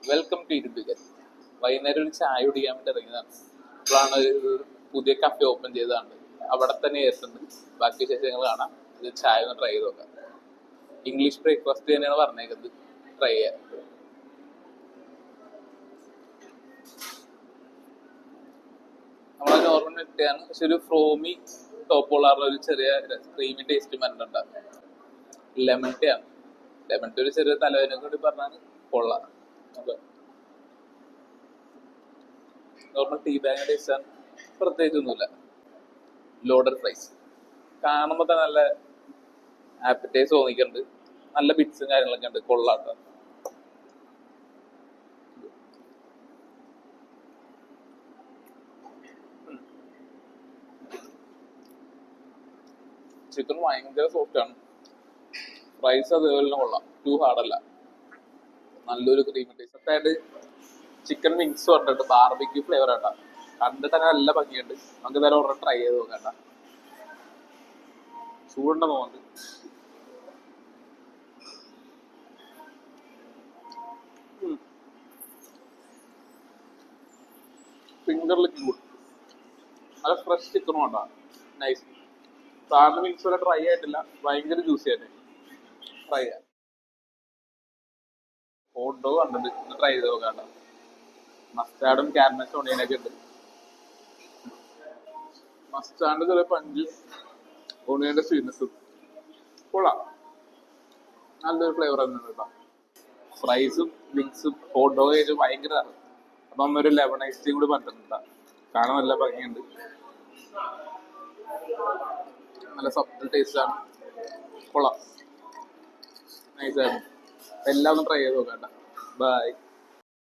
Welcome to ഇരുപ്പിക്കൽ. വൈകുന്നേരം ഒരു ചായ കുടിക്കാൻ വേണ്ടി ഇറങ്ങിയതാണ്. അപ്പോഴാണ് ഒരു പുതിയ കഫേ ഓപ്പൺ ചെയ്തതാണ്. അവിടെ തന്നെ ഏറ്റുണ്ട്. ബാക്കി വിശേഷങ്ങൾ കാണാം. ഇത് ചായ ഒന്ന് ട്രൈ ചെയ്ത് നോക്കാം. ഇംഗ്ലീഷ് ബ്രേക്ക്ഫാസ്റ്റ് തന്നെയാണ് പറഞ്ഞേക്കുന്നത്. ട്രൈ ചെയ്യാം. നമ്മളെ നോർമൽ നെറ്റാണ്, പക്ഷെ ഒരു ഫ്രോമി ടോപ്പുള്ള ഒരു ചെറിയ ക്രീമി ടേസ്റ്റ് മരുന്നുണ്ട്. ലെമൺ ടീ ആണ്. ലെമൺ ടീ ഒരു ചെറിയ തലവേദന കൂടി പറഞ്ഞാൽ കൊള്ളാം. നോർമൽ ടീ ബാഗ് ടേസ്റ്റ് ആണ്, പ്രത്യേകിച്ചൊന്നുമില്ല. ലോഡഡ് ഫ്രൈസ് കാണുമ്പോൾ തന്നെ നല്ല ആപ്പിറ്റൈസ് തോന്നിക്കുന്നുണ്ട്. നല്ല ബിറ്റ്സും കാര്യങ്ങളൊക്കെ ഉണ്ട്. കൊള്ളാത്ത ചിക്കൻ ഭയങ്കര സോഫ്റ്റ് ആണ്. ഫ്രൈസ് അതേപോലെ കൊള്ളാം. ടു ഹാർഡല്ല. നല്ലൊരു ക്രീമി ടേസ്റ്റ് ആയിട്ട് ചിക്കൻ വിങ്സ് പറഞ്ഞിട്ട് ബാർബിക്യൂ ഫ്ലേവർ ആട്ടാ. കണ്ടിട്ട് നല്ല ഭംഗിയുണ്ട്. നമുക്ക് നേരെ ഓർഡർ ട്രൈ ചെയ്ത് നോക്കണ്ട. ചൂടുണ്ടെന്ന് തോന്നുന്നുണ്ട്. ഫിംഗർ ലിക്ക് ഗുഡ്. നല്ല ഫ്രഷ് ചിക്കനും ഉണ്ടാ. നൈസ്. സാറിന് വിങ്സ് വരെ ട്രൈ ആയിട്ടില്ല. ഭയങ്കര ജ്യൂസി ആയിട്ട് ട്രൈ ചെയ്യാം. ഹോട്ട് ഡോഗ് കണ്ടിട്ട് ട്രൈ ചെയ്ത് നോക്കണ്ട. മസ്റ്റാർഡും കാരമൽ ഓണിയനൊക്കെ ഉണ്ട്. മസ്റ്റാർഡ് ചില പഞ്ചും ഓണിയന്റെ സ്വീറ്റ്നസും കൊള്ളാം. നല്ലൊരു ഫ്ലേവർ തന്നെ കേട്ടോ. ഫ്രൈസും വിങ്സും ഹോട്ട് ഡോഗ് കഴിച്ച് ഭയങ്കര. അപ്പം ഒരു ലെമൺ ഐസ് ടീം കൂടി പറഞ്ഞിട്ടുണ്ട്. കാണാൻ നല്ല ഭംഗിയുണ്ട്. നല്ല സബ്റ്റിൽ ടേസ്റ്റ് ആണ്. കൊള്ളാം. നൈസായിരുന്നു. എല്ലാം ഒന്ന് ട്രൈ ചെയ്ത് നോക്കണ്ട. ബൈ.